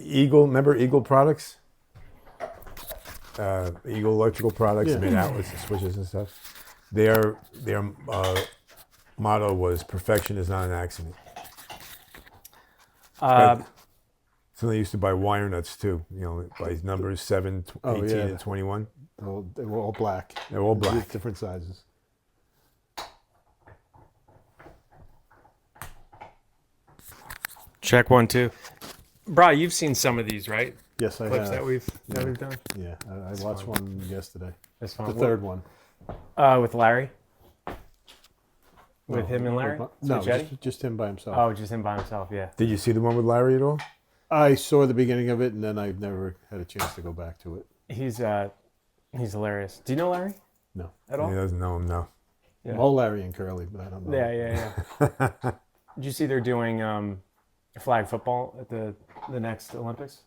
Eagle, remember Eagle products? Eagle Electrical Products, Yeah. made outlets and switches and stuff. Their motto was "Perfection is not an accident." So they used to buy wire nuts too. By numbers 7, 18, and 21. They were all black. They're all black. Different sizes. Check 1, 2. Bri, you've seen some of these, right? Yes, I Clips have. that we've done. Yeah, I watched one yesterday. That's fun. The third one. With Larry. With him and Larry? No, Spaghetti? just him by himself. Oh, just him by himself. Yeah. Did you see the one with Larry at all? I saw the beginning of it, and then I've never had a chance to go back to it. He's hilarious. Do you know Larry No. at all? He doesn't know him, no. Yeah. Well, Larry and Curly, but I don't know. Yeah. Did you see they're doing flag football at the next Olympics?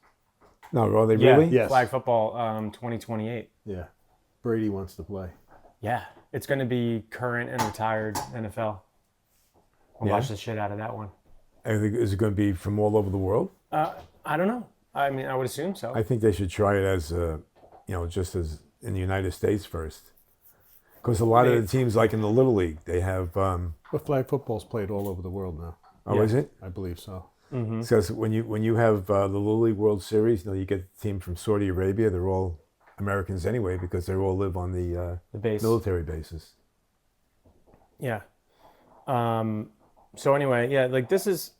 No, are they really? Yes. Flag football 2028. Yeah. Brady wants to play. Yeah. It's going to be current and retired NFL. I'll watch the shit out of that one. Is it going to be from all over the world? I don't know. I mean, I would assume so. I think they should try it as, just as in the United States first. Because a lot of the teams, like in the Little League, they have... But flag football's played all over the world now. Oh, is it? I believe so. Mm-hmm. Because when you have the Little League World Series, you get a team from Saudi Arabia. They're all Americans anyway because they all live on the base. military bases. Yeah. So anyway, yeah, like this is,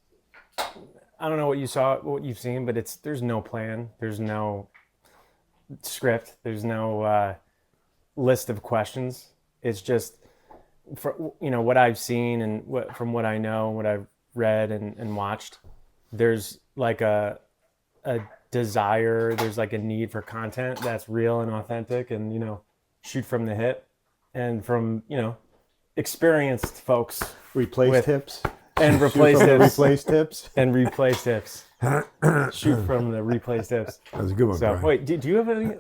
I don't know what you've seen, but there's no plan. There's no script. There's no list of questions. It's just, what I've seen and from what I know, what I've read and watched, there's like a desire, there's like a need for content that's real and authentic and, shoot from the hip and from, experienced folks. Replace tips. And replace tips. Replace tips. And replace tips. Shoot from the replace tips. That's a good one, So, Brian. wait, do you have any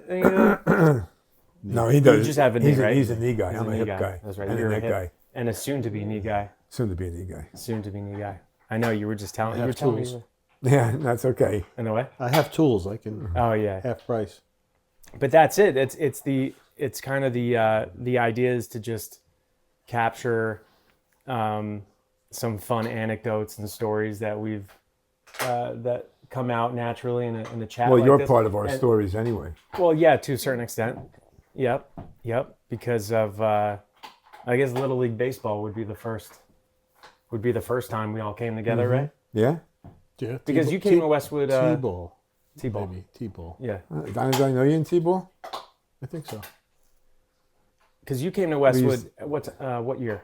No, he does. You just have a knee, right? He's a knee guy. He's I'm a hip guy. That's right. And You're a a neck hip guy. and a soon-to-be knee guy. Soon to be a knee guy. Soon-to-be knee guy. I know, you were just telling I have me. tools. Yeah, that's okay. In a way? I have tools. I can Oh, yeah. half price. But that's it. It's kind of the idea is to just capture some fun anecdotes and stories that we've that come out naturally in a chat. Well, like you're this. part of our stories anyway. Well, yeah, to a certain extent. Yep. Because of I guess Little League Baseball would be the first time we all came together, right? Yeah? Yeah. Because you came to Westwood. T-ball. T-ball. Maybe T-ball. Yeah. Did I know you in T-ball? I think so. Because you came to Westwood. What year?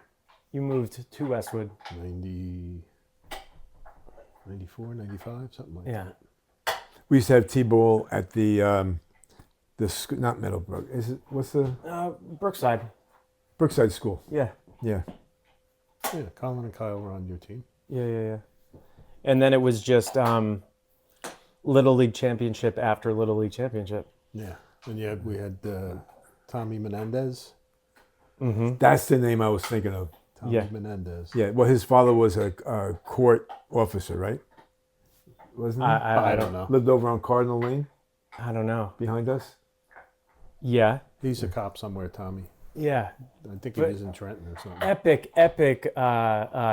You moved to Westwood. 94, 95, something like Yeah. that. We used to have T-ball at the not Meadowbrook. Is it, what's the? Brookside. Brookside School. Yeah. Yeah. Yeah, Colin and Kyle were on your team. Yeah. And then it was just Little League Championship after Little League Championship. Yeah. And we had Tommy Menendez. Mm-hmm. That's the name I was thinking of. Tommy Yeah. Menendez. Yeah. Well, his father was a court officer, right? Wasn't he? I don't know. Lived over on Cardinal Lane I don't know. behind us. Yeah. He's a cop somewhere, Tommy. Yeah. I think he was in Trenton or something. Epic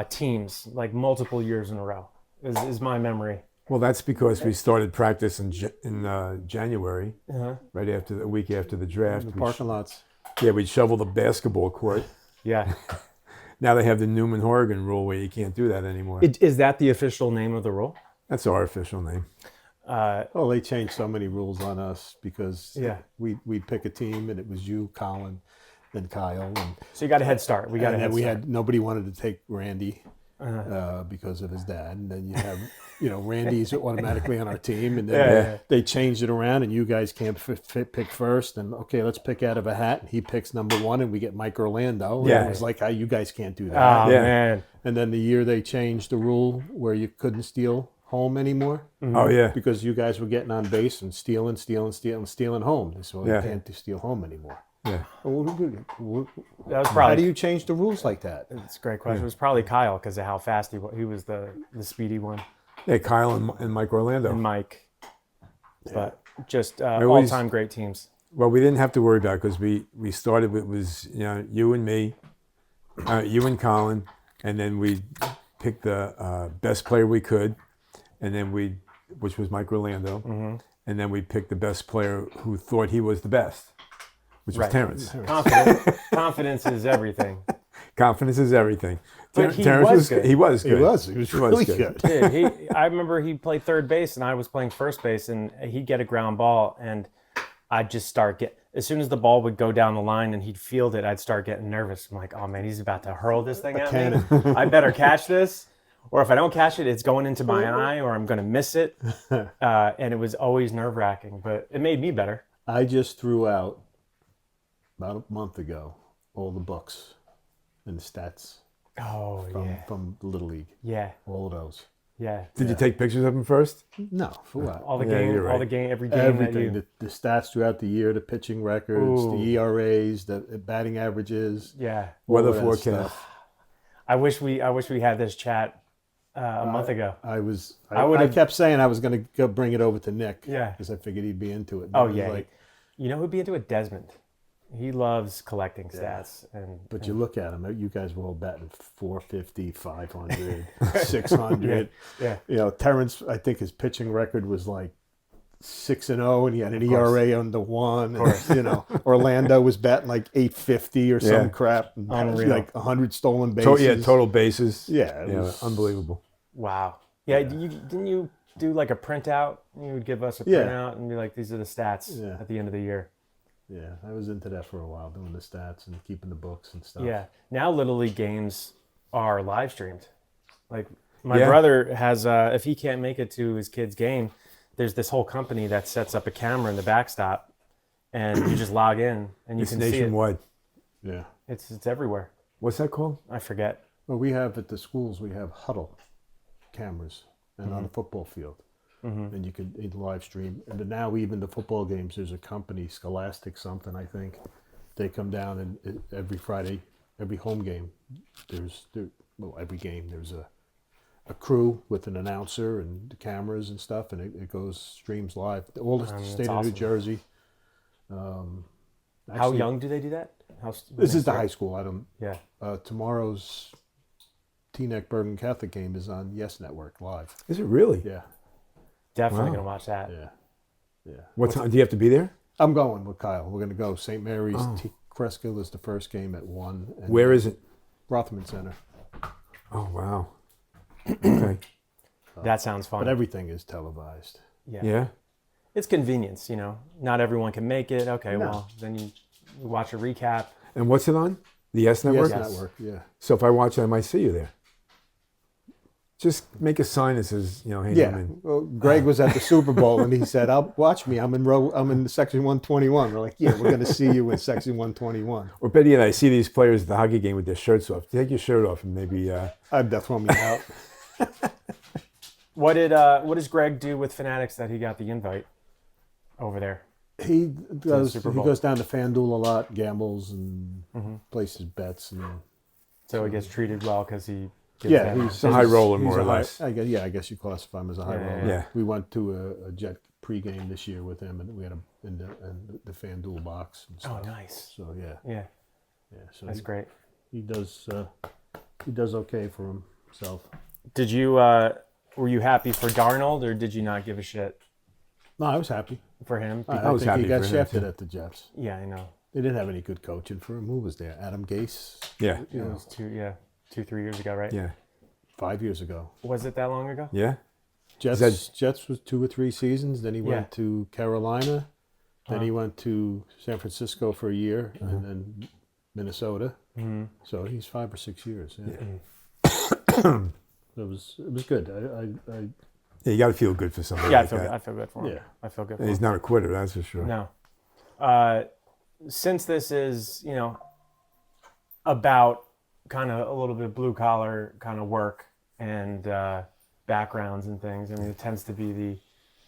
teams, like multiple years in a row, is my memory. Well, that's because we started practice in January, Uh-huh. right after a week after the draft. The parking lots. We'd shovel the basketball court. Yeah. Now they have the Newman Horgan rule where you can't do that anymore. Is that the official name of the rule? That's our official name. Oh, they changed so many rules on us because Yeah. we'd pick a team and it was you, Colin, then Kyle, and So you got a head start. We got a head start. nobody wanted to take Randy because of his dad, and then you have Randy's automatically on our team, and then they changed it around, and you guys can't pick first, and okay, let's pick out of a hat. And he picks number 1, and we get Mike Orlando. Yeah. And it was like, you guys can't do that. Oh, Yeah. man. And then the year they changed the rule where you couldn't steal home anymore. Oh yeah. Because you guys were getting on base and stealing home. So Yeah. you can't steal home anymore. Yeah. That was How probably. do you change the rules like that? That's a great question. It was probably Kyle because of how fast he was. He was the speedy one. Yeah. Kyle and Mike Orlando. And Mike. but just always- all-time great teams. Well, we didn't have to worry about it because we started. It was you and me, you and Colin, and then we picked the best player we could, and then which was Mike Orlando, and then we picked the best player who thought he was the best, which was Right. Terrence. Confidence is everything. Confidence is everything. But he Terrence was good. He was good. He was really good. Dude, I remember he played third base and I was playing first base, and he'd get a ground ball and I'd just start as soon as the ball would go down the line and he'd field it, I'd start getting nervous. I'm like, oh man, he's about to hurl this thing at me. I better catch this. Or if I don't catch it, it's going into my eye or I'm going to miss it. And it was always nerve-wracking, but it made me better. I just threw out about a month ago all the books and the stats Oh, from the Little League. Yeah. All of those. Yeah. Did you take pictures of him first? No, for what? All the Yeah, game, you're right. all the game, every game Everything. that you. The stats throughout the year, the pitching records, Ooh. the ERAs, the batting averages. Yeah. Weather all that forecast. stuff. I wish we had this chat a month ago. I kept saying I was going to go bring it over to Nick. Yeah. Because I figured he'd be into it. Oh But he was yeah. like, You know who'd be into it? Desmond. He loves collecting stats but you look at him, you guys were all batting 450, 500, 600. Yeah. You know, Terrence, I think his pitching record was like 6-0, and he had an ERA under 1. And, you know, Orlando was batting like 850 or some Yeah. crap. And Unreal. like 100 stolen bases. Total bases. Yeah, it was unbelievable. Wow. Yeah. Didn't you do like a printout? You would give us a Yeah. printout and be like, these are the stats Yeah. at the end of the year. Yeah, I was into that for a while, doing the stats and keeping the books and stuff. Yeah. Now Little League games are live streamed. Like my Yeah. brother has, if he can't make it to his kid's game, there's this whole company that sets up a camera in the backstop, and you just log in and you It's can see it. nationwide. Yeah. It's everywhere. What's that called? I forget. Well, we have at the schools, we have huddle cameras and on the football field. And you can live stream. And now even the football games, there's a company, Scholastic something, I think. They come down and every Friday, every home game, every game, there's a crew with an announcer and the cameras and stuff, and it goes streams live. All the state of awesome. New Jersey. How Actually, young do they do that? This is the high school. I don't. Yeah. Tomorrow's Teaneck Bergen Catholic game is on Yes Network live. Is it really? Yeah, Definitely Wow. going to watch that. yeah. What time do you have to be there? I'm going with Kyle. We're going to go. St. Mary's Oh. Cresskill is the first game at 1. And Where is it? Rothman Center. Oh wow. Okay. That sounds fun. But everything is televised. Yeah. It's convenience, you know. Not everyone can make it. Okay, No. well, then you watch a recap. And what's it on? The S Network. Yes Yes. Network, yeah. So if I watch it, I might see you there. Just make a sign that says, hey, I'm Yeah. in. Well, Greg was at the Super Bowl and he said, watch me. I'm in section 121. We're like, yeah, we're going to see you in section 121. Or better yet, I see these players at the hockey game with their shirts off. Take your shirt off and maybe. I'd throw me out. What does Greg do with Fanatics that he got the invite over there? He goes Super Bowl. down to FanDuel a lot, gambles and places bets. And So he gets treated well because he gives yeah, them- He's a high roller, he's more a or high- less. I guess you classify him as a high Yeah, roller. yeah. We went to a Jet pregame this year with him, and we had him in the FanDuel box. And Oh, stuff. nice. So yeah. Yeah, So that's great. he does okay for himself. Did you were you happy for Darnold or did you not give a shit No, I was happy. for him? I was think happy he got for him, shafted too. at the Jets. Yeah, I know. They didn't have any good coaching for him. Who was there? Adam Gase. Yeah. It was 2-3 years ago, right? Yeah. 5 years ago. Was it that long ago? Yeah. Jets was 2 or 3 seasons. Then he Yeah. went to Carolina. Then he went to San Francisco for a year, and then Minnesota. Mm-hmm. So he's 5 or 6 years. Yeah. It was good. I Yeah, you got to feel good for somebody Yeah, like that. I feel good for him. Yeah. I feel good for And him. he's not a quitter, that's for sure. No. Since this is, about kind of a little bit of blue collar kind of work and backgrounds and things, I mean, it tends to be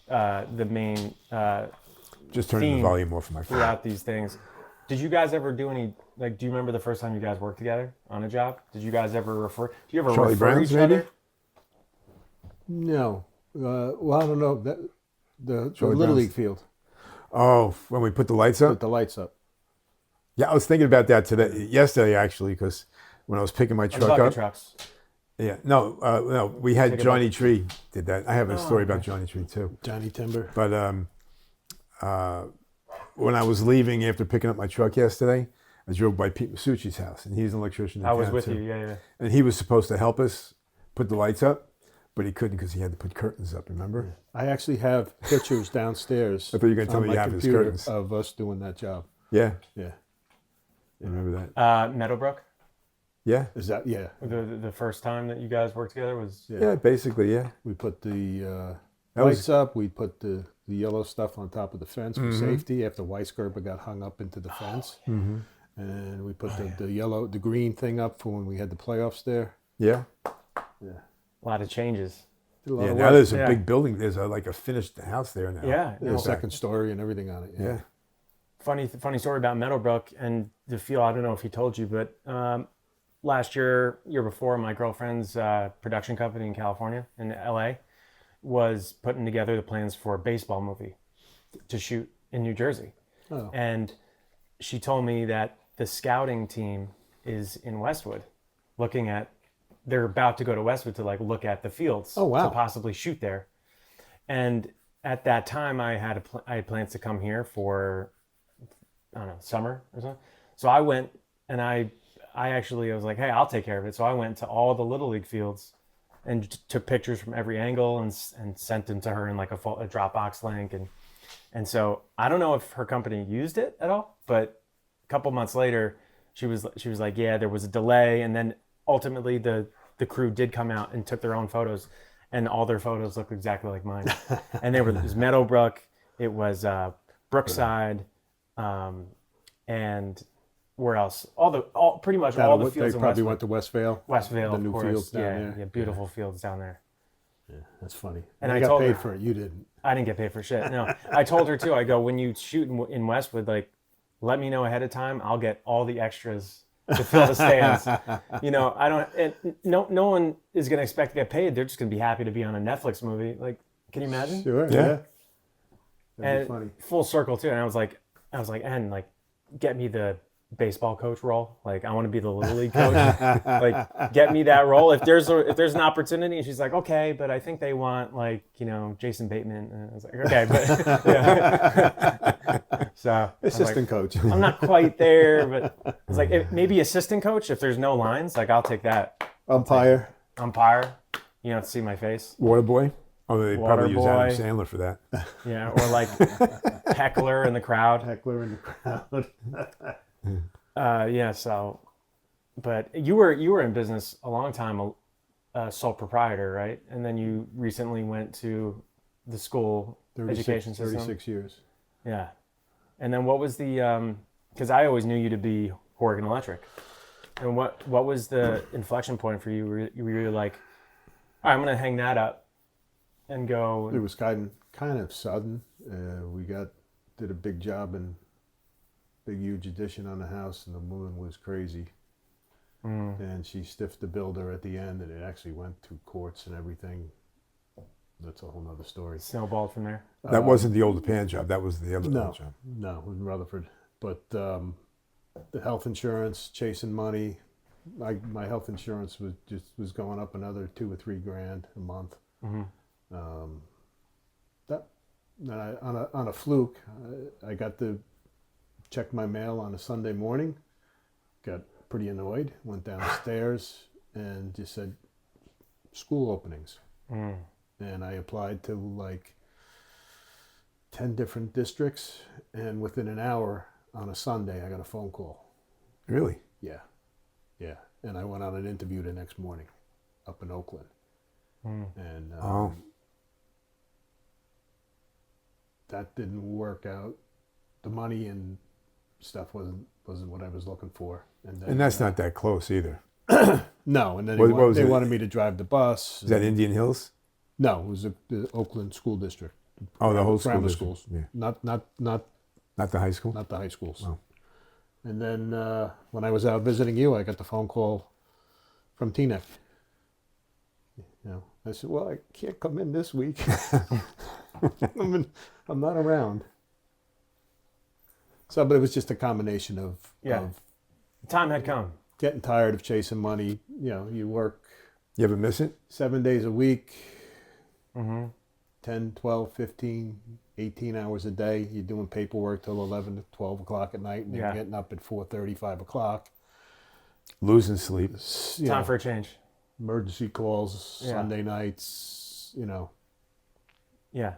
the main Just turning the theme volume off for my phone. throughout these things. Did you guys ever do any, do you remember the first time you guys worked together on a job? Did you guys ever do you ever Charlie refer Brown's, each maybe? other? no. Well, I don't know. The Short Little bounce. League field Oh, when we put the lights up. with the lights up. Yeah, I was thinking about that yesterday actually, because when I was picking my The truck bucket up. trucks. Yeah, no, we had Take it Johnny back. Tree did that. I have a story about okay. Johnny Tree too. Johnny Timber. But when I was leaving after picking up my truck yesterday, I drove by Pete Masucci's house, and he's an electrician in I was town, with too. you. Yeah. And he was supposed to help us put the lights up, but he couldn't because he had to put curtains up, remember? I actually have pictures downstairs. I thought you were going to tell on me you my have his computer curtains. of us doing that job. Yeah, Yeah. I remember that. Meadowbrook. Yeah, Is that The first time that you guys worked together was. yeah, basically, yeah. We put the That was- lights up. We put the yellow stuff on top of the fence for Mm-hmm. safety after Weisgerber got hung up into the fence. Mm-hmm. And we put the green thing up for when we had the playoffs there. Yeah. A lot of changes. Did a lot Yeah, of now work. there's a Yeah. big building. There's like a finished house there now. Yeah. The no, second story and everything on it. Yeah. funny story about Meadowbrook and the field. I don't know if he told you, but last year before, my girlfriend's production company in California, in LA, was putting together the plans for a baseball movie to shoot in New Jersey. Oh. And she told me that the scouting team is in Westwood they're about to go to Westwood to look at the fields Oh, wow. to possibly shoot there. And at that time I had plans to come here for, I don't know, summer or something. So I went and I was like, hey, I'll take care of it. So I went to all the Little League fields and took pictures from every angle and sent them to her in a Dropbox link. And so I don't know if her company used it at all, but a couple months later, she was like, yeah, there was a delay. And then ultimately the crew did come out and took their own photos, and all their photos looked exactly like mine. And it was Meadowbrook, it was Brookside, and where else? Pretty much all the fields They in probably Westvale. went to Westvale. Westvale, the of new course. fields down yeah, there. yeah, beautiful fields down there. Yeah, that's funny. And I I got told paid her- for it. You didn't. I didn't get paid for shit. No, I told her too. I go, when you shoot in Westwood, let me know ahead of time. I'll get all the extras to fill the stands. I don't. And no one is gonna expect to get paid. They're just gonna be happy to be on a Netflix movie. Can you imagine? Sure. Yeah. Yeah. That'd And be funny. full circle too. And I was like, and get me the baseball coach role. I want to be the Little League coach. Get me that role. If there's an opportunity, and she's like, okay, but I think they want Jason Bateman. And I was like, okay, but yeah. So Assistant coach. I'm not quite there, but it's maybe assistant coach if there's no lines. I'll take that. Umpire. Umpire. You don't have to see my face. Waterboy. Oh, they probably use Adam Waterboy. Sandler for that. Yeah, or heckler in the crowd. Heckler in the crowd. Yeah. So, but you were in business a long time, a sole proprietor, right? And then you recently went to the school education system. 36 years. Yeah. And then what was the? Because I always knew you to be Horgan Electric. And what was the inflection point for you? Were you like, all right, I'm gonna hang that up and go? It was kind of sudden. We did a big job and big huge addition on the house, and the woman was crazy. And she stiffed the builder at the end, and it actually went through courts and everything. That's a whole nother story. Snowballed from there. That wasn't the old Japan job. That was the other No, job. no, it was in Rutherford. But the health insurance, chasing money. My health insurance was going up another $2,000 or $3,000 a month. On a fluke, I got to check my mail on a Sunday morning. Got pretty annoyed. Went downstairs and just said, "School openings." And I applied to 10 different districts, and within an hour on a Sunday, I got a phone call. Really? Yeah. And I went on an interview the next morning up in Oakland. And that didn't work out. The money and stuff wasn't what I was looking for. And then, And that's not that close either. no. And then What was they it? wanted me to drive the bus. Is that Indian Hills? No, it was the Oakland School District. Oh, the whole school Grammar district. schools. Yeah. Not Not the high school? the high schools. Oh. And then when I was out visiting you, I got the phone call from Teaneck. I said, "Well, I can't come in this week." I'm not around. So, but it was just a combination of The time had come. getting tired of chasing money. You know, you work You ever miss it? 7 days a week, Mm-hmm. 10, 12, 15, 18 hours a day. You're doing paperwork till 11 to 12 o'clock at night, and you're getting up at 4:30, 5 o'clock. Losing sleep. You Time know, for a change. emergency calls, Yeah. Sunday nights, you know. Yeah.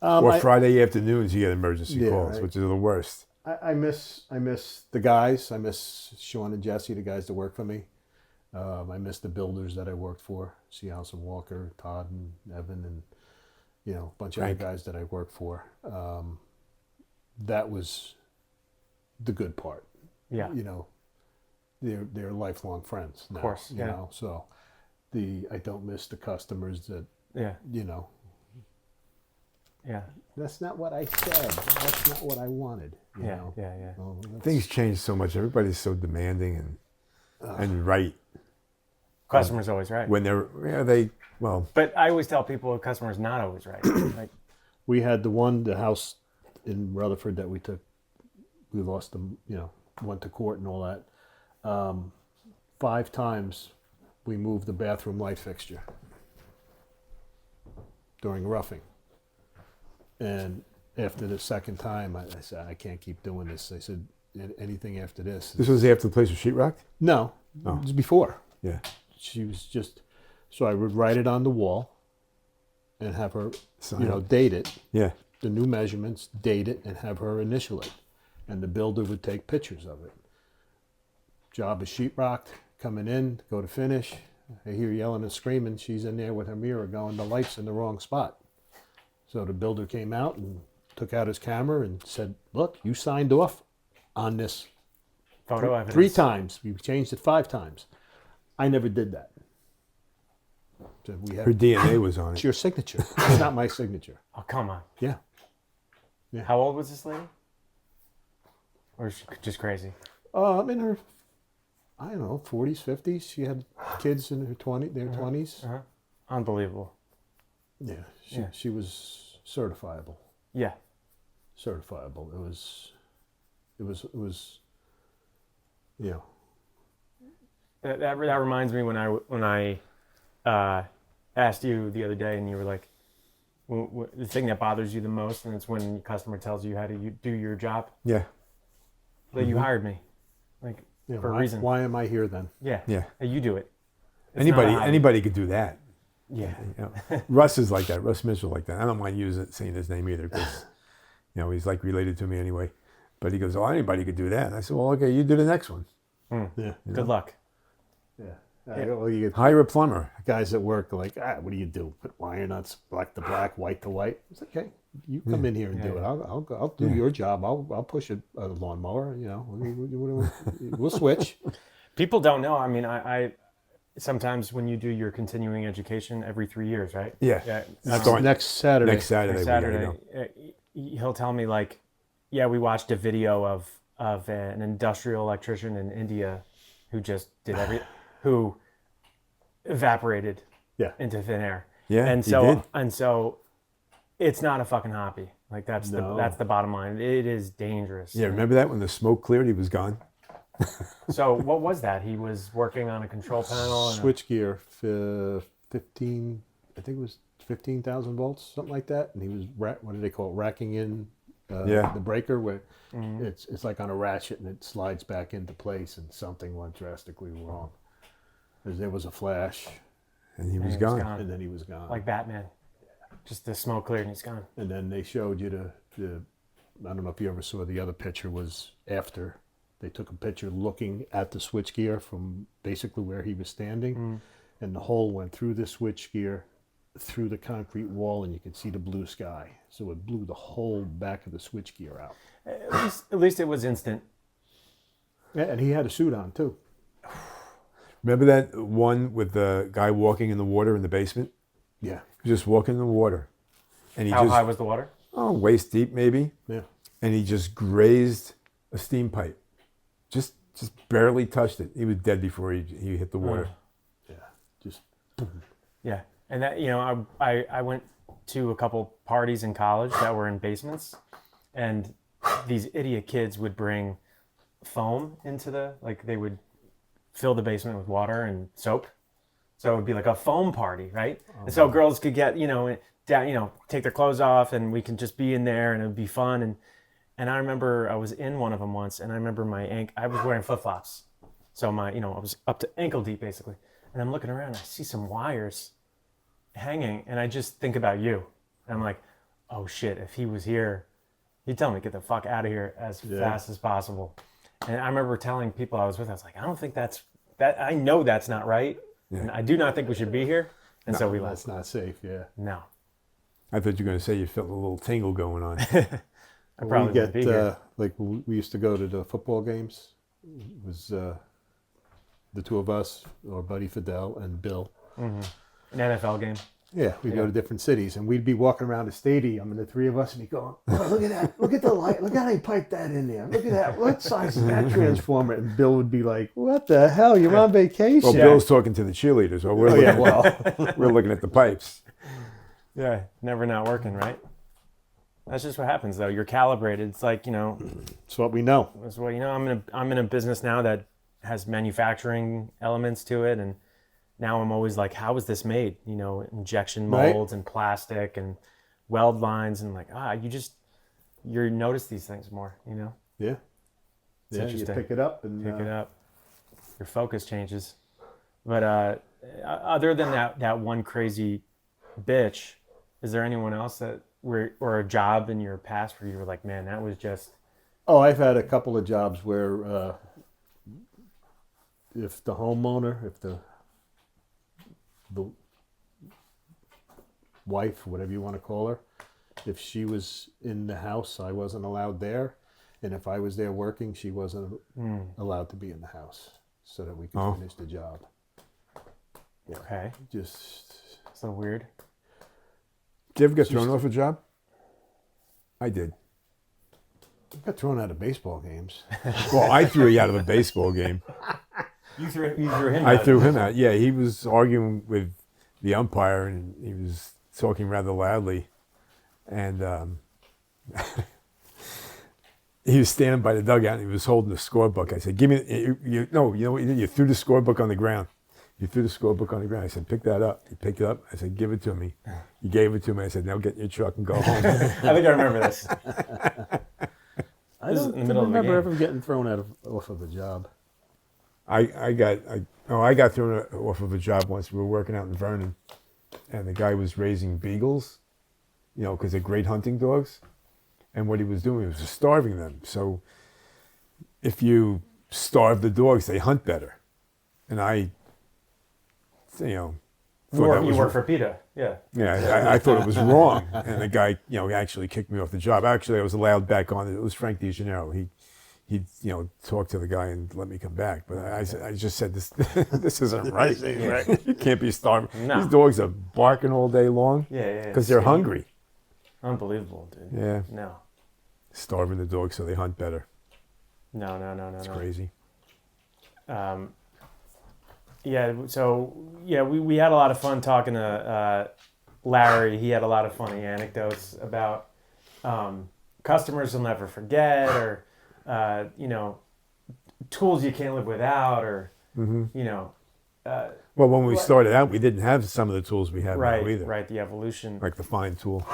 Or Friday afternoons, you get emergency Yeah, calls, right. which are the worst. I miss the guys. I miss Sean and Jesse, the guys that work for me. I miss the builders that I worked for, Seahouse and Walker, Todd and Evan, and you know, a bunch of other Frank. guys that I worked for. That was the good part. Yeah. You know, they're lifelong friends now. Of course. You Yeah. know, so I don't miss the customers that, Yeah. you know, Yeah. that's not what I said. That's not what I wanted. You Yeah. know? Yeah. Yeah. Well, that's- Things change so much. Everybody's so demanding and right Customer's always right. when well, But I always tell people a customer's not always right. Like, we had the house in Rutherford that we lost them, you know, went to court and all that. 5 times we moved the bathroom light fixture during roughing. And after the second time, I said, I can't keep doing this. I said, anything after this. this was after the place was sheetrock? No, Oh. it was before. Yeah. She was just, so I would write it on the wall and have her, Sign you know, it. date it, Yeah. the new measurements, date it, and have her initial it. And the builder would take pictures of it. Job is sheetrocked, coming in, go to finish. I hear yelling and screaming. She's in there with her mirror going, the light's in the wrong spot. So the builder came out and took out his camera and said, look, you signed off on this photo evidence. 3 times. We changed it 5 times. I never did that. So we Her have, DNA was on it's it. your signature. It's not my signature. Oh, come on. Yeah. How old was this lady? Or is she just crazy? In her, I don't know, 40s, 50s. She had kids in their 20s. Uh-huh. Unbelievable. Yeah, Yeah. she was certifiable. Yeah. Certifiable. It was, you know. That reminds me when I asked you the other day, and you were like, the thing that bothers you the most, and it's when your customer tells you how to do your job. Yeah. That you hired me, like Yeah, for why, a reason. Why am I here then? Yeah. Yeah. You do it. It's not a hobby. Anybody could do that. Yeah. You know, Russ is like that. Russ Mitchell like that. I don't mind saying his name either because, you know, he's like related to me anyway. But he goes, "Oh, anybody could do that." And I said, "Well, okay, you do the next one. Yeah. Good luck. Yeah. Well, you get Hire a plumber." guys at work are like, what do you do? Put wire nuts, black to black, white to white. It's okay. You come in here and do it. I'll do your job. I'll push a lawnmower. You know, we'll switch. People don't know. I mean, I sometimes when you do your continuing education every 3 years, right? Yeah. Yeah. Next Saturday. Next Saturday. Next we gotta Saturday, go. he'll tell me like, yeah, we watched a video of an industrial electrician in India who just did who evaporated Yeah. into thin air. Yeah, and he so did. and so, it's not a fucking hobby. Like that's the bottom line. It is dangerous. Yeah, remember that when the smoke cleared, he was gone. So what was that? He was working on a control panel. And Switch gear, 15. I think it was 15,000 volts, something like that. And he was what do they call it? Racking in the breaker where it's like on a ratchet and it slides back into place, and something went drastically wrong. There was a flash, And he was he was gone. gone. and then he was gone. like Batman. Just the smoke cleared and he's gone. And then they showed you the I don't know if you ever saw the other picture was after they took a picture looking at the switchgear from basically where he was standing, and the hole went through the switchgear, through the concrete wall, and you could see the blue sky. So it blew the whole back of the switchgear out. At least it was instant. Yeah, and he had a suit on too. Remember that one with the guy walking in the water in the basement? Yeah, He was just walking in the water. And he How just, high was the water? waist deep maybe. yeah. And he just grazed a steam pipe. Just barely touched it. He was dead before he hit the water. Yeah, just Yeah, and that I went to a couple parties in college that were in basements, and these idiot kids would bring foam into they would fill the basement with water and soap. So it would be like a foam party, right? And so girls could get, down, take their clothes off, and we can just be in there, and it would be fun. And I remember I was in one of them once, and I remember I was wearing flip-flops. So I was up to ankle deep basically. And I'm looking around, and I see some wires hanging, and I just think about you. And I'm like, oh shit, if he was here, he'd tell me to get the fuck out of here as fast as possible. And I remember telling people I was with, I was like, I don't think that I know that's not right. Yeah. And I do not think we should be here. And so we left. That's not safe, yeah. No. I thought you were going to say you felt a little tingle going on. I probably wouldn't be here. Like we used to go to the football games. It was the two of us, our buddy Fidel and Bill. Mm-hmm. An NFL game. Yeah, we'd go to different cities, and we'd be walking around the stadium, and the three of us would be going, oh, look at that, look at the light, look how they piped that in there, look at that, what size is that transformer? And Bill would be like, what the hell, you're on vacation? Well, Bill's talking to the cheerleaders, while we're we're looking at the pipes. Yeah, never not working, right? That's just what happens, though. You're calibrated. It's like, it's what we know. It's what I'm in a business now that has manufacturing elements to it, and now I'm always like, how is this made? Injection molds and plastic and weld lines, and you notice these things more, Yeah. It's interesting. You pick it up and pick it up. Your focus changes. But other than that one crazy bitch, is there anyone else or a job in your past where you were like, man, that was just... Oh, I've had a couple of jobs where if the homeowner, if the wife, whatever you want to call her, if she was in the house, I wasn't allowed there. And if I was there working, she wasn't allowed to be in the house so that we could finish the job. Yeah. Okay. Just... So weird. Did you ever get thrown off a job? I did. I got thrown out of baseball games. Well, I threw you out of a baseball game. You threw him out. I threw him out. Yeah, he was arguing with the umpire, and he was talking rather loudly. And he was standing by the dugout, and he was holding the scorebook. I said, "Give me." You know what you did? You threw the scorebook on the ground. You threw the scorebook on the ground. I said, "Pick that up." He picked it up. I said, "Give it to me." He gave it to me. I said, "Now get in your truck and go home." I think I remember this. I don't remember ever getting thrown off of a job. I got thrown off of a job once. We were working out in Vernon, and the guy was raising beagles, because they're great hunting dogs. And what he was doing was starving them. So if you starve the dogs, they hunt better. And I, you work for PETA, yeah. Yeah, I thought it was wrong. And the guy, actually kicked me off the job. Actually, I was allowed back on. It was Frank DeGennaro. He talked to the guy and let me come back. But I just said, this isn't right. You can't be starving. No. These dogs are barking all day long. Yeah. Because they're hungry. Unbelievable, dude. Yeah. No. Starving the dogs so they hunt better. No. It's crazy. We had a lot of fun talking to Larry. He had a lot of funny anecdotes about customers you'll never forget, or tools you can't live without, or well, when we started out, we didn't have some of the tools we have now either. Right, the evolution, like the fine tool,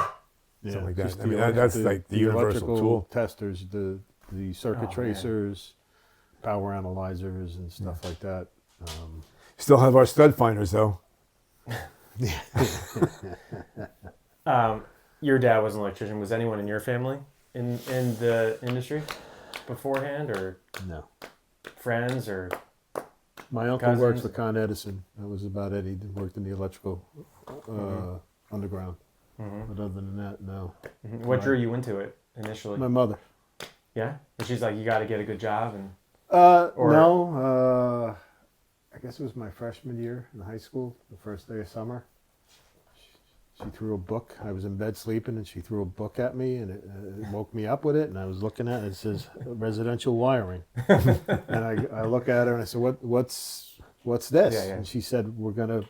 something like that. I mean, that's like the universal tool. Testers, the circuit tracers, power analyzers, and stuff like that. Still have our stud finders though. Your dad was an electrician. Was anyone in your family in the industry beforehand, or no friends, or my uncle cousins? works for Con Edison. That was about it. He worked in the electrical underground. Mm-hmm. But other than that, no. Mm-hmm. What drew you into it initially? My mother. Yeah, and she's like, you got to get a good job, and no. I guess it was my freshman year in high school, the first day of summer. She threw a book. I was in bed sleeping, and she threw a book at me, and it woke me up with it. And I was looking at it. It says residential wiring. And I look at her, and I said, "What's this?" Yeah. And she said, "We're gonna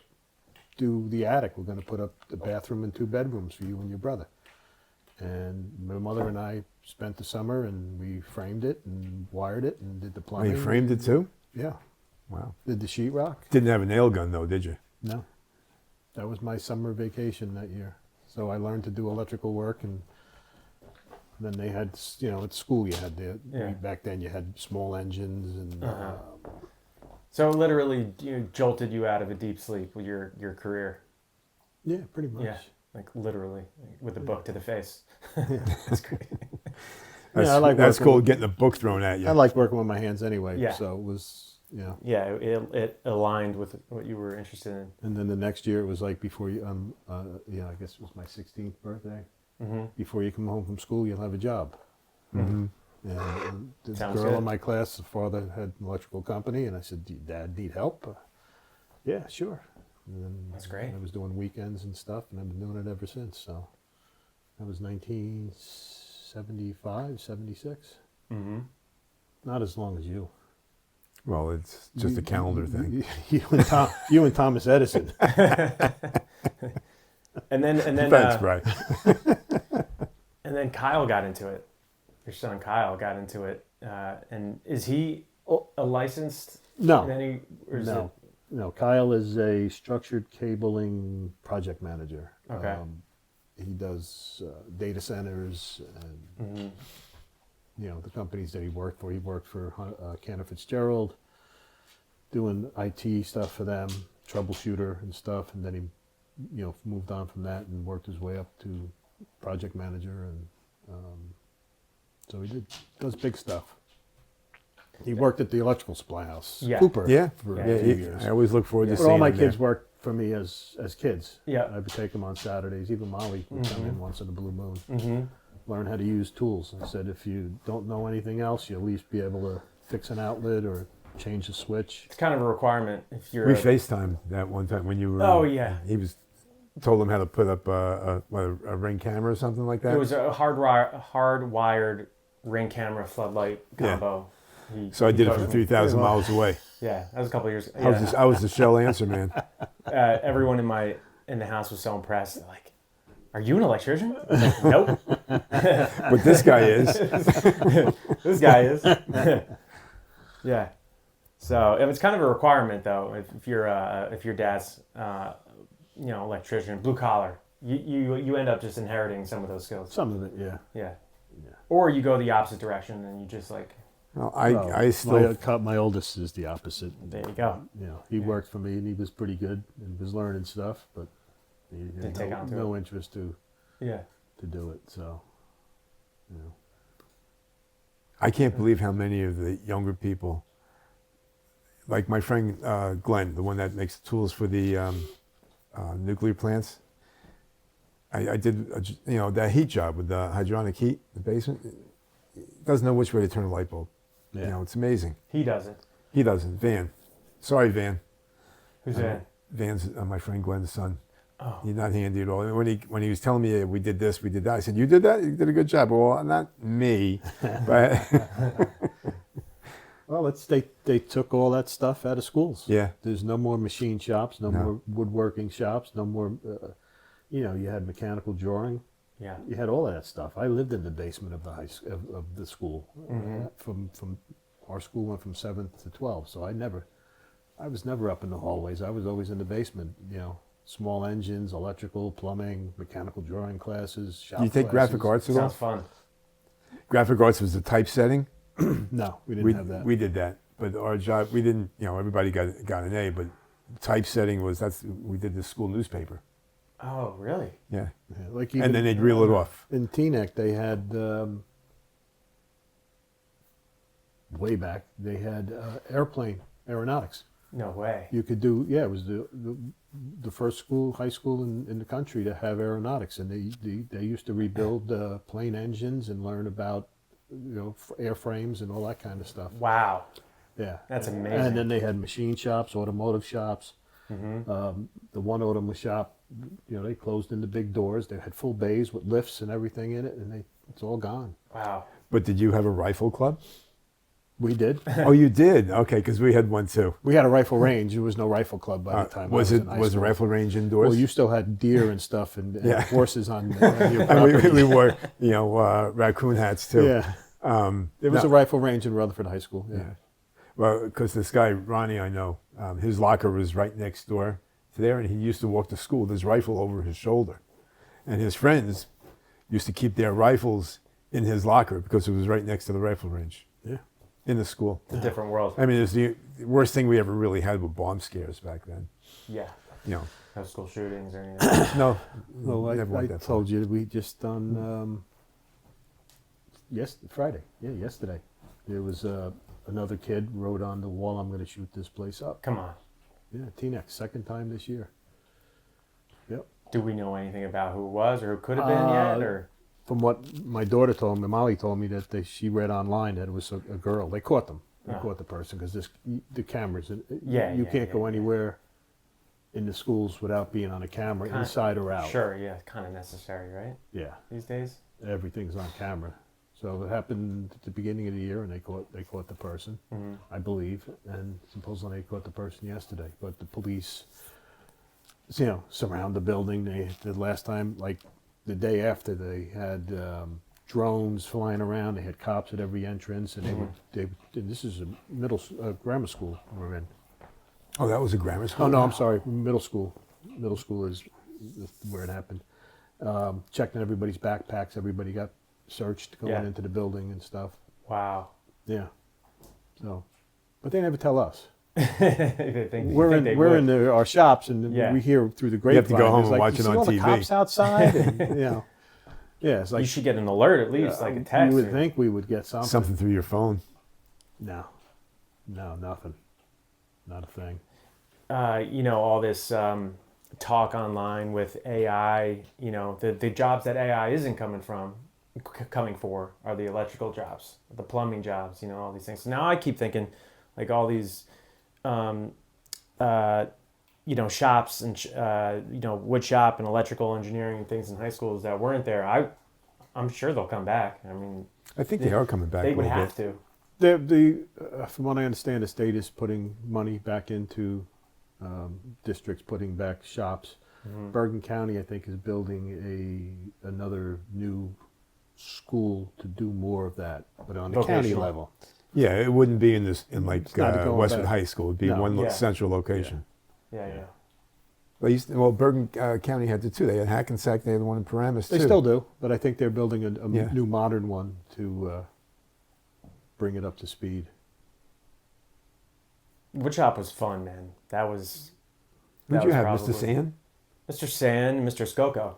do the attic. We're going to put up the bathroom and 2 bedrooms for you and your brother. And my mother and I spent the summer, and we framed it and wired it and did the Oh, plumbing. you framed it too? Yeah. Wow. Did the sheetrock? Didn't have a nail gun though, did you? No. That was my summer vacation that year. So I learned to do electrical work, and then they had, at school you had back then you had small engines and So literally, jolted you out of a deep sleep with your career. yeah, pretty much. Yeah, like literally, with a book to the face. That's great. That's, I like that's working cool with- getting a book thrown at you. I like working with my hands anyway. Yeah. So it was, Yeah, it aligned with what you were interested in. And then the next year it was like before you, I guess it was my 16th birthday. Mm-hmm. Before you come home from school, you'll have a job. Mm-hmm. And the Sounds girl good. in my class, the father had an electrical company, and I said, "Do you, Dad, need help?" Yeah, sure. And then That's great. I was doing weekends and stuff, and I've been doing it ever since. So that was 1975, 76. Mm-hmm. Not as long as you. Well, it's just a calendar thing. You and Thomas Edison. And then Thanks, Brian. and then Kyle got into it. Your son Kyle got into it, and is he a licensed? No. in any, or is No, no. Kyle is a structured cabling project manager. Okay. He does data centers and the companies that he worked for. He worked for Cantor Fitzgerald, doing IT stuff for them, troubleshooter and stuff, and then he, moved on from that and worked his way up to project manager, and so he does big stuff. He worked at the electrical supply house, Yeah. Cooper, Yeah, for Yeah. a few years. I always look forward to But seeing all my him there. kids worked for me as kids. Yeah. I would take them on Saturdays. Even Molly would come in once in a blue moon, Mm-hmm. learn how to use tools. I said, if you don't know anything else, you'll at least be able to fix an outlet or change a switch. It's kind of a requirement if you're. We FaceTimed that one time when you were. Oh, yeah. He told him how to put up a ring camera or something like that. It was a hardwired ring camera floodlight combo. So I did it taught from me. 3,000 miles away. Yeah, that was a couple of years. I was the shell answer man. Everyone in the house was so impressed. They're like, "Are you an electrician?" I was like, nope. But this guy is. This guy is. Yeah. So it's kind of a requirement, though. If your dad's electrician, blue collar, you end up just inheriting some of those skills. Some of it, yeah. Yeah. Or you go the opposite direction and you just like, Well, Well, I still. my oldest is the opposite. there you go. He worked for me and he was pretty good and was learning stuff, but he Didn't had take on to no interest to Yeah. do it. So, I can't believe how many of the younger people, like my friend Glenn, the one that makes the tools for the nuclear plants. I did that heat job with the hydronic heat in the basement. Doesn't know which way to turn a light bulb. yeah. It's amazing. He doesn't. He doesn't. Van. Sorry, Van. Who's that? Van's my friend Glenn's son. Oh. He's not handy at all. And when he was telling me we did this, we did that, I said, "You did that? You did a good job." Well, not me, but Well, they took all that stuff out of schools. yeah, There's no more machine shops, no more woodworking shops, no more. You had mechanical drawing. Yeah. You had all of that stuff. I lived in the basement of the of the school. From our school went from 7th to 12th, so I was never up in the hallways. I was always in the basement. Small engines, electrical, plumbing, mechanical drawing classes. Shop you take classes. graphic arts at all? Sounds fun. Graphic arts was the typesetting. No, we didn't have that. We did that, but our job we didn't. Everybody got an A, but typesetting we did the school newspaper. Oh, really? Yeah, Yeah, like and then they'd reel it off. in Teaneck, they had way back. They had aeronautics. No way. You could do, it was the first high school in the country to have aeronautics, and they used to rebuild plane engines and learn about airframes and all that kind of stuff. Wow. Yeah, That's amazing. And then they had machine shops, automotive shops. The one automotive shop, they closed in the big doors. They had full bays with lifts and everything in it, and it's all gone. Wow. But did you have a rifle club? We did. Oh, you did? Okay, because we had one too. We had a rifle range. There was no rifle club by the time. Was I it in high was a school. rifle range indoors? Well, you still had deer and stuff and Yeah. horses on your and property. we wore raccoon hats too. Yeah. There was a rifle range in Rutherford High School. Yeah. Well, because this guy Ronnie, I know, his locker was right next door to there, and he used to walk to school with his rifle over his shoulder, and his friends used to keep their rifles in his locker because it was right next to the rifle range. Yeah. In the school. It's a different world. I mean, it was the worst thing we ever really had were bomb scares back then. Yeah. You know. No school shootings or anything. No. Well, never I went that far. told you we just done Friday. Yeah, yesterday. There was another kid wrote on the wall, "I'm going to shoot this place up." Come on. Yeah, T-Nex, second time this year. Yep. Do we know anything about who it was or who could have been yet? Or From what my daughter told me, Molly told me that she read online that it was a girl. They caught them. They caught the person because the cameras. You can't go anywhere in the schools without being on a camera, inside or out. Sure, yeah, kind of necessary, right? Yeah, These days. everything's on camera. So it happened at the beginning of the year, and they caught the person, I believe, and supposedly they caught the person yesterday. But the police, surround the building. The last time, like the day after, they had drones flying around. They had cops at every entrance, and and this is a grammar school we're in. Oh, that was a grammar school? Oh no, I'm sorry, middle school. Middle school is where it happened. Checking everybody's backpacks. Everybody got searched going into the building and stuff. Wow. Yeah. So, but they never tell us. They think We're they in would. our shops, and Yeah. we hear through the have grapevine. to go home it's and like, watch "You it see on all the TV." cops outside, and yeah, it's like You should get an alert at least, like a text. you would or- think we would get something. Something through your phone. No, nothing, not a thing. All this talk online with AI, the jobs that AI isn't coming for are the electrical jobs, the plumbing jobs, all these things. So now I keep thinking, like all these, shops and, wood shop and electrical engineering and things in high schools that weren't there. I'm sure they'll come back. I mean, I think they are coming back they a would little have bit. to. From what I understand, the state is putting money back into districts, putting back shops. Bergen County, I think, is building another new school to do more of that, but on the county Vocational. level. Yeah, it wouldn't be in like It's not going Westwood back. High School. It'd be No. one Yeah. central location. Yeah. Bergen County had it too. They had Hackensack. They had one in Paramus too. They still do, but I think they're building a Yeah. new modern one to bring it up to speed. Wood shop was fun, man. That was. Who'd that you was have, probably- Mr. Sand? Mr. Sand and Mr. Skoko.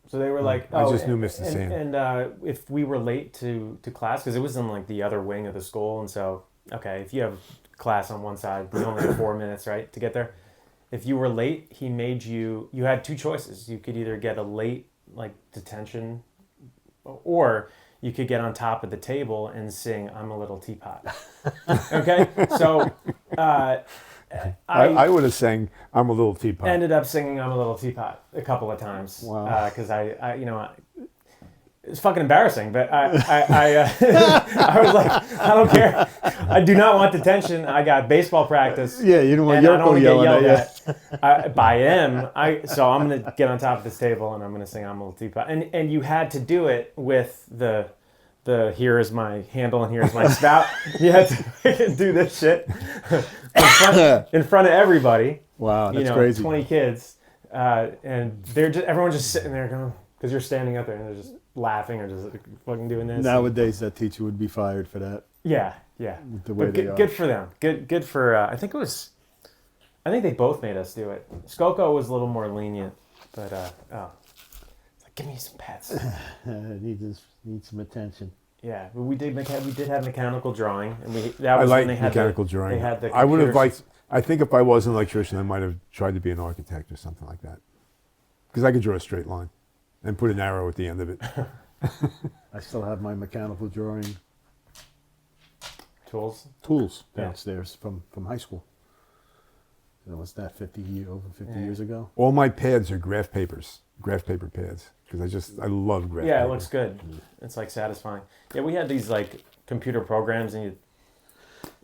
So they were like, I just knew Mr. and, Sand. And if we were late to class, because it was in like the other wing of the school, and so if you have class on one side, we only have 4 minutes, right, to get there. If you were late, he made you had two choices. You could either get a late like detention, or you could get on top of the table and sing "I'm a Little Teapot." Okay, so. I would have sang "I'm a Little Teapot." Ended up singing "I'm a Little Teapot" a couple of times. Wow. Because it's fucking embarrassing, but I was like, I don't care. I do not want detention. I got baseball practice. Yeah, you don't want and I don't Yurko want to get yelling yelled at at by him. So I'm gonna get on top of this table and I'm gonna sing "I'm a Little Teapot." And you had to do it with the here is my handle and here's my spout. You had to do this shit in front of everybody. Wow, that's crazy. 20 kids, and everyone's just sitting there going, because you're standing up there and they're just laughing or just fucking doing this. Nowadays, that teacher would be fired for that. Yeah. The way But they are. good for them. Good for. I think they both made us do it. Skoko was a little more lenient, but it's like, give me some pets. Needs some attention. Yeah, but we did have mechanical drawing, and that I was like when they had mechanical drawing. They had the I would have computers. liked. I think if I was an electrician, I might have tried to be an architect or something like that, because I could draw a straight line, and put an arrow at the end of it. I still have my mechanical drawing tools. tools Yeah. downstairs from high school. What's that, over 50 years ago? All my pads are graph paper pads, because I love graph. Yeah, paper. it looks good. It's like satisfying. Yeah, we had these like computer programs, and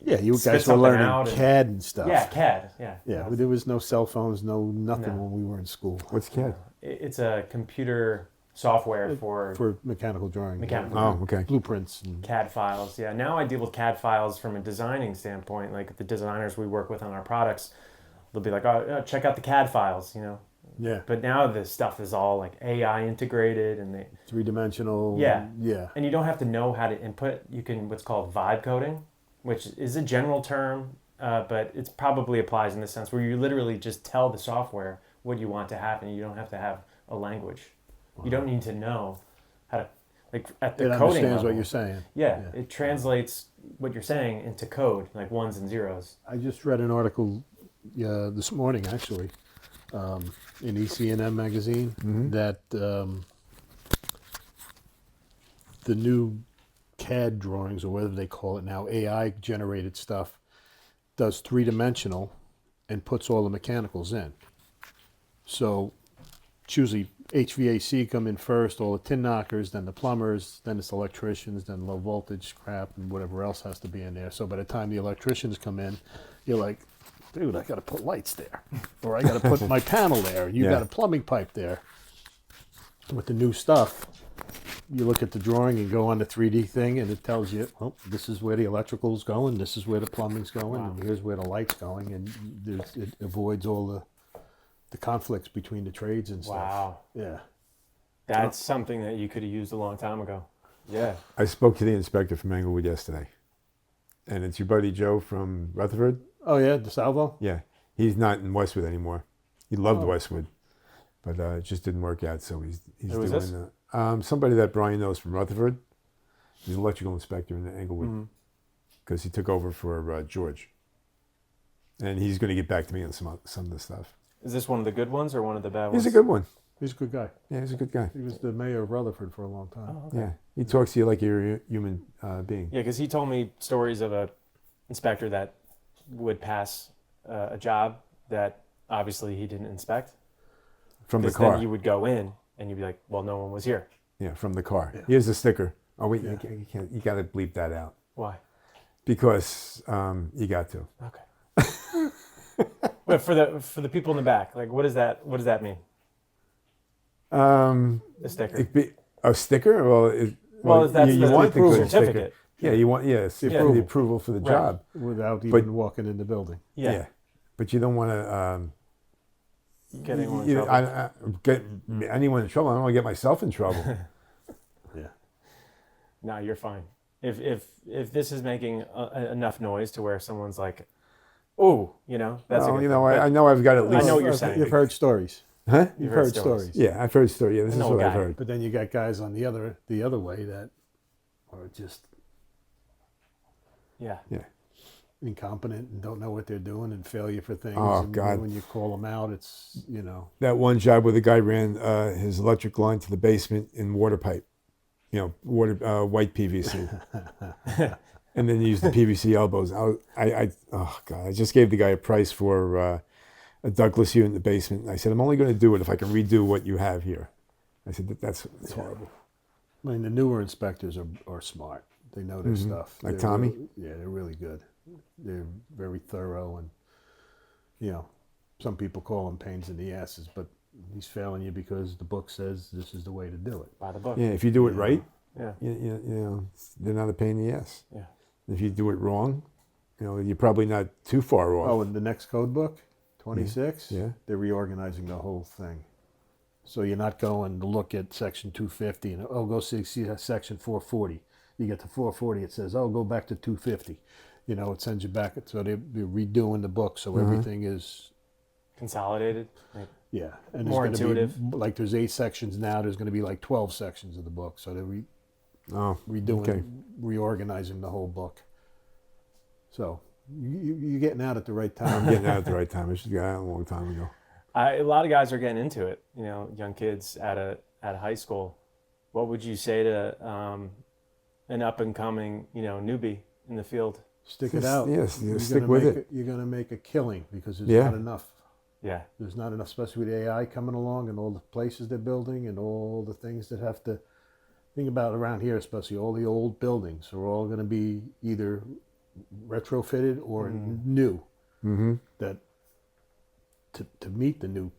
Yeah, you spit guys were something learning out and- CAD and stuff. Yeah, CAD. Yeah. Yeah, but there was no cell phones, nothing No. when we were in school What's CAD? It's a computer software for for mechanical drawing. Mechanical. Oh, okay. Blueprints. And, CAD files. Yeah, now I deal with CAD files from a designing standpoint. Like the designers we work with on our products, they'll be like, "Oh, yeah, check out the CAD files," you know. yeah, But now this stuff is all like AI integrated, and they 3-dimensional. Yeah. Yeah. and you don't have to know how to input. You can what's called vibe coding, which is a general term, but it probably applies in the sense where you literally just tell the software what you want to happen. You don't have to have a language. You don't need to know how to like at the It coding understands level. what you're saying. Yeah, it translates what you're saying into code, like ones and zeros. I just read an article this morning, actually, in EC&M magazine, that the new CAD drawings, or whatever they call it now, AI-generated stuff, does 3-dimensional and puts all the mechanicals in. So it's usually HVAC come in first, all the tin knockers, then the plumbers, then it's electricians, then low voltage crap and whatever else has to be in there. So by the time the electricians come in, you're like, dude, I got to put lights there, or I got to put my panel there. You Yeah. got a plumbing pipe there. With the new stuff, you look at the drawing and go on the 3D thing, and it tells you, well, this is where the electrical's going, this is where the plumbing's going, and here's where the light's going, and it avoids all the conflicts between the trades and stuff. Wow, Yeah. that's something that you could have used a long time ago. Yeah. I spoke to the inspector from Englewood yesterday, and it's your buddy Joe from Rutherford. Oh yeah, DeSalvo? Yeah, he's not in Westwood anymore. He loved Oh. Westwood, but it just didn't work out. So he's Who is this? doing somebody that Brian knows from Rutherford. He's an electrical inspector in Englewood because he took over for George, and he's going to get back to me on some of the stuff. Is this one of the good ones or one of the bad ones? He's a good one. He's a good guy. Yeah, he's a good guy. He was the mayor of Rutherford for a long time. Oh, okay. Yeah, he talks to you like you're a human being. Yeah, because he told me stories of a inspector that would pass a job that obviously he didn't inspect. From the Because car. then you would go in and you'd be like, "Well, no one was here." Yeah, from the car. Yeah. Here's the sticker. Oh wait, Yeah. you can't. You got to bleep that out Why? because you got to. Okay. But for the people in the back, like, what does that mean? The sticker. A sticker? Well, that's you the want the approval good sticker. certificate. Yeah, you want it's The the approval. approval for the Right. job. Without even But- walking in the building. Yeah. But you don't want to Get anyone in trouble. get anyone in trouble. I don't want to get myself in trouble. Yeah. No, you're fine. If this is making enough noise to where someone's like, "Oh," that's a Well, good I know I've got at least. know what you're saying. You've heard stories. Huh? You've heard heard stories. Yeah, I've heard story. Yeah, this is No what I've guy. heard. But then you got guys on the other way that are just Yeah. Yeah. incompetent and don't know what they're doing and fail you for things. Oh, and God. when you call them out, it's That one job where the guy ran his electric line to the basement in water pipe, water white PVC, and then used the PVC elbows. Oh God! I just gave the guy a price for a ductless unit in the basement. And I said, I'm only going to do it if I can redo what you have here. I said that's horrible. I mean, the newer inspectors are smart. They know their stuff. Like They're Tommy? yeah, they're really good. They're very thorough, and some people call him pains in the asses, but he's failing you because the book says this is the way to do it. By the book. Yeah, if you do it right, Yeah. they're not a pain in the ass. Yeah. If you do it wrong, you're probably not too far off. Oh, and the next code book, 26, Yeah. they're reorganizing the whole thing. So you're not going to look at section 250 and, go see section 440. You get to 440, it says, go back to 250. It sends you back. So they're redoing the book, so everything is, Consolidated. Like, yeah. And More there's gonna intuitive. be, like there's 8 sections now, there's going to be like 12 sections of the book. So they're Oh, redoing, okay. reorganizing the whole book. So you're getting out at the right time. I'm getting out at the right time. I should have got out a long time ago. a lot of guys are getting into it. Young kids at a high school. What would you say to an up and coming newbie in the field? Stick it out. Yes, You're stick gonna with make it. You're going to make a killing because there's Yeah. not enough. Yeah. There's not enough, especially with AI coming along and all the places they're building and all the things that have to think about around here, especially all the old buildings are all going to be either retrofitted or new. Mm-hmm. That to meet the new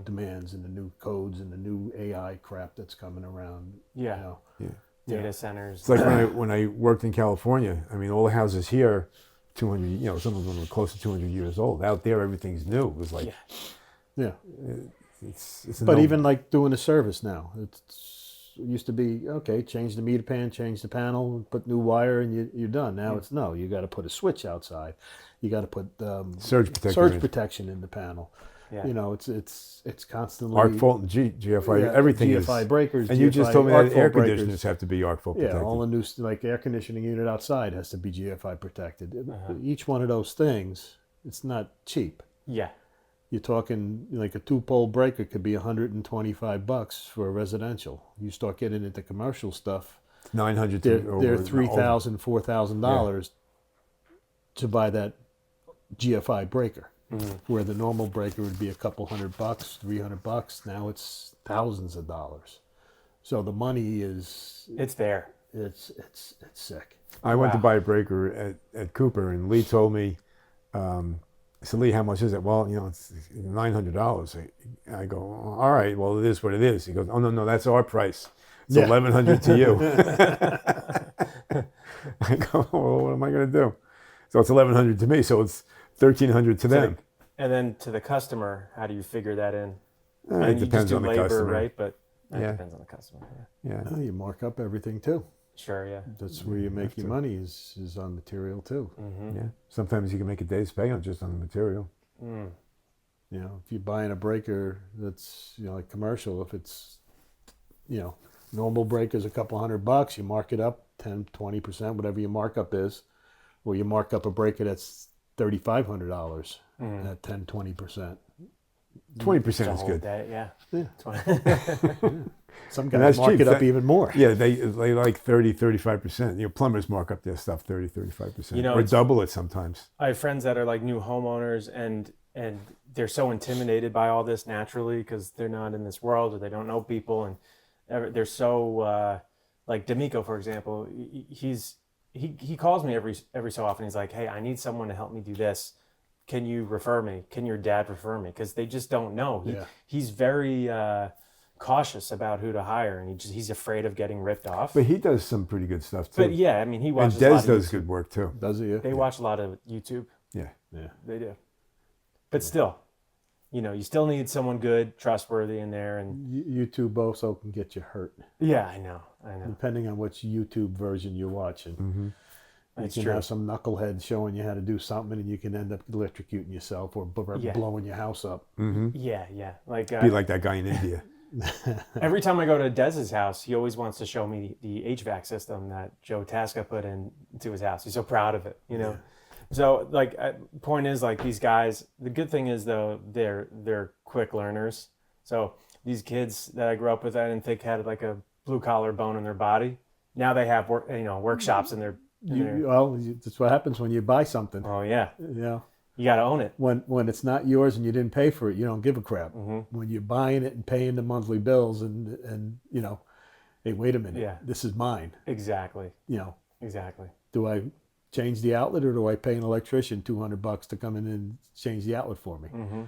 demands and the new codes and the new AI crap that's coming around. Yeah. You know. Yeah. Data centers. It's like when I worked in California. I mean, all the houses here, 200. Some of them are close to 200 years old. Out there, everything's new. It was like, Yeah. it's a But no- even like doing a service now, it used to be okay. Change the meter pan, change the panel, put new wire, and you're done. Now it's no. You got to put a switch outside. You got to put surge protector. surge protection in the panel. Yeah. You know, it's constantly arc fault and GFI. yeah, Everything GFI is. breakers. And you just GFI told me that arc fault air breakers. conditioners have to be arc fault protected. Yeah, all the new like air conditioning unit outside has to be GFI protected. Uh-huh. Each one of those things, it's not cheap. Yeah. You're talking like a 2-pole breaker could be $125 for a residential. You start getting into commercial stuff, 900. they're over- $3,000, $4,000 to buy that GFI breaker, where the normal breaker would be a couple $100, $300. Now it's thousands of dollars. So the money is It's there. it's sick. I went to Wow. buy a breaker at Cooper, and Lee told me, I said, Lee, how much is it? Well, it's $900. I go, all right, well, it is what it is. He goes, oh, no, that's our price. It's Yeah. $1,100 to you. I go, well, what am I going to do? So it's $1,100 to me, so it's $1,300 to them. And then to the customer, how do you figure that in? It And you just depends do on the labor, customer. right? But that Yeah. depends on the customer. Yeah. Yeah. Oh, you mark up everything too. Sure. Yeah. That's where you make your money is on material too. Yeah. Sometimes you can make a day's pay on just on the material. Mm. You know, if you're buying a breaker that's like commercial, if it's normal breaker's a couple $100, you mark it up 10, 20%, whatever your markup is, or you mark up a breaker that's $3,500 at 10, 20%. 20% The is whole good. day, yeah. Some that's guys mark cheap. it up That- even more. Yeah, they like 30, 35%. Plumbers mark up their stuff 30, 35%. Or it's- double it sometimes. I have friends that are like new homeowners, and they're so intimidated by all this naturally because they're not in this world or they don't know people, and they're so like D'Amico, for example. He calls me every so often. He's like, hey, I need someone to help me do this. Can you refer me? Can your dad refer me? Because they just don't know. He's very cautious about who to hire, and he's afraid of getting ripped off. But he does some pretty good stuff too. But yeah, I mean, he and watches a lot Des of does YouTube. good work too. Does he? They watch a lot of YouTube. Yeah. Yeah. They do. But still, you still need someone good, trustworthy in there. And YouTube also can get you hurt, yeah, I know. depending on which YouTube version you're watching. Mm-hmm. That's You can true. have some knucklehead showing you how to do something, and you can end up electrocuting yourself or Yeah. blowing your house up. Mm-hmm. Yeah. Like, Be like that guy in India. every time I go to Dez's house, he always wants to show me the HVAC system that Joe Tasca put into his house. He's so proud of it, So, like, point is, like, these guys. The good thing is, though, they're quick learners. So these kids that I grew up with, I didn't think had like a blue collar bone in their body. Now they have workshops in their. That's what happens when you buy something. Oh yeah, You you got to own it. when it's not yours and you didn't pay for it, you don't give a crap. Mm-hmm. When you're buying it and paying the monthly bills and hey, wait a minute, Yeah. this is mine. Exactly. Exactly. Do I change the outlet or do I pay an electrician $200 to come in and change the outlet for me? Mm-hmm.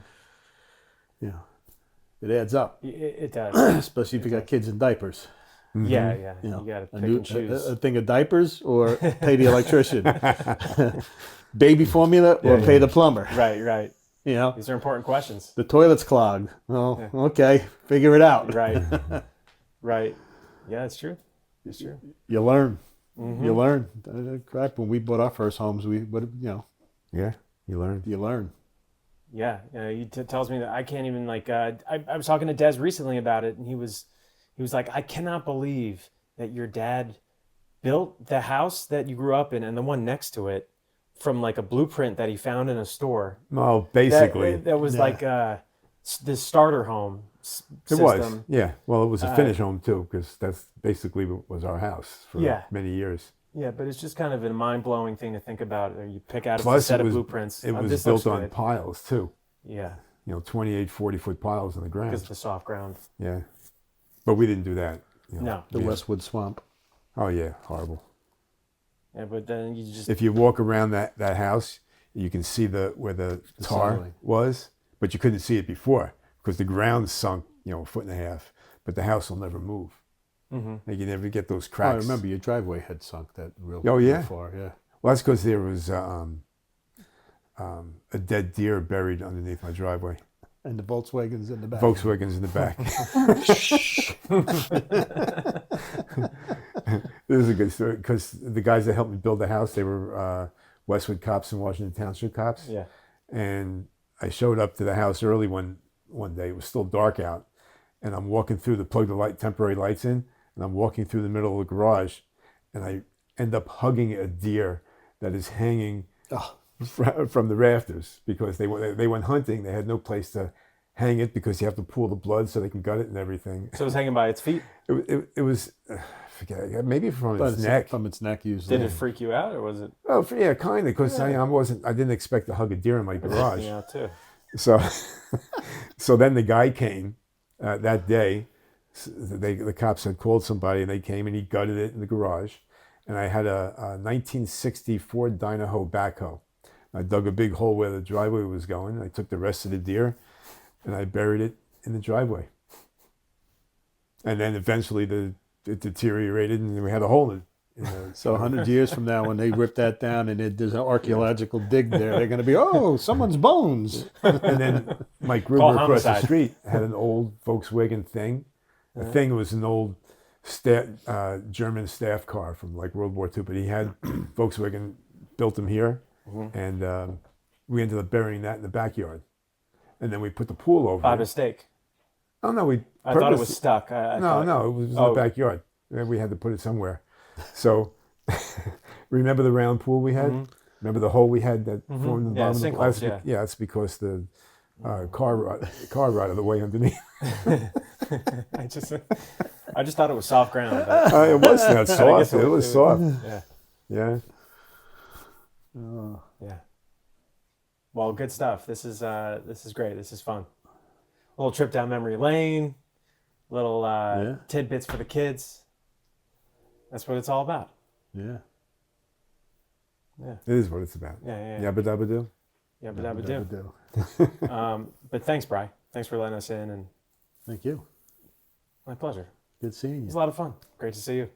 It adds up, It does. especially if you got kids in diapers. Yeah, yeah. You know, You got to a pick and choose. a thing of diapers or pay the electrician. Baby formula or pay the plumber. Right. You know, These are important questions. the toilet's clogged. Well, okay, figure it out. Right. Right. Yeah, it's true. It's true. You learn. Mm-hmm. You learn. Crap. When we bought our first homes, Yeah, you learn. you learn. Yeah. He tells me that I can't even I was talking to Des recently about it, and he was like, I cannot believe that your dad built the house that you grew up in and the one next to it from like a blueprint that he found in a store. Well, basically, That was Yeah. like this starter home it system. was. Yeah. Well, it was a finish home too, because that's basically what was our house for Yeah. many years. Yeah, but it's just kind of a mind-blowing thing to think about. You pick out a Plus, set it of was blueprints. It was This built looks on good. piles too. Yeah, 28, 40-foot piles in the because ground. of the soft ground. Yeah. But we didn't do that. No. The Yeah. Westwood Swamp. Oh yeah, horrible. Yeah, but then you just If you walk around that house, you can see where the tar ceiling. was, but you couldn't see it before because the ground sunk, a foot and a half. But the house will never move. Like you never get those Oh, I cracks. remember your driveway had sunk that real, Oh, yeah. real far. Yeah. Well, that's because there was a dead deer buried underneath my driveway. And the Volkswagen's in the back. Volkswagen's in the back. This is a good story because the guys that helped me build the house, they were Westwood cops and Washington Township cops. yeah. And I showed up to the house early one day. It was still dark out, and I'm walking through to plug the temporary lights in, and I'm walking through the middle of the garage, and I end up hugging a deer that is hanging from the rafters because they went hunting. They had no place to hang it because you have to pool the blood so they can gut it and everything. So it was hanging by its feet. It was, I forget, maybe from But its neck. From its neck, usually. Did it freak you out, or was it? Oh, yeah, kind of, because I didn't expect to hug a deer in my garage. Yeah, too. So then the guy came that day. The cops had called somebody, and they came, and he gutted it in the garage. And I had a 1960 Ford Dynaho backhoe. I dug a big hole where the driveway was going. I took the rest of the deer, and I buried it in the driveway. And then eventually it deteriorated, and we had a hole in it. So 100 years from now, when they rip that down and there's an archaeological dig there, they're going to be, someone's bones. And then Mike Call Gruber across the homicide. street had an old Volkswagen Thing. The Thing was an old German staff car from like World War II, but he had Volkswagen built them here, and we ended up burying that in the backyard. And then we put the pool over By it. mistake. Oh no, I thought it was stuck. I No, thought, it was in the backyard. And we had to put it somewhere. So remember the round pool we had? Remember the hole we had that formed the Yeah, bottom of the sinkholes, plastic? Yeah, it's because the car rotted away underneath. I just thought it was soft ground. But, It was not soft. guess It was soft. yeah. Yeah. Yeah. Well, good stuff. This is great. This is fun. A little trip down memory lane. Little tidbits for the kids. That's what it's all about. Yeah. It is what it's about. Yeah. Yabba dabba do. Yeah, but that would do. do. But thanks, Bri. Thanks for letting us in, and Thank you. my pleasure. Good seeing It was you. a lot of fun. Great to see you.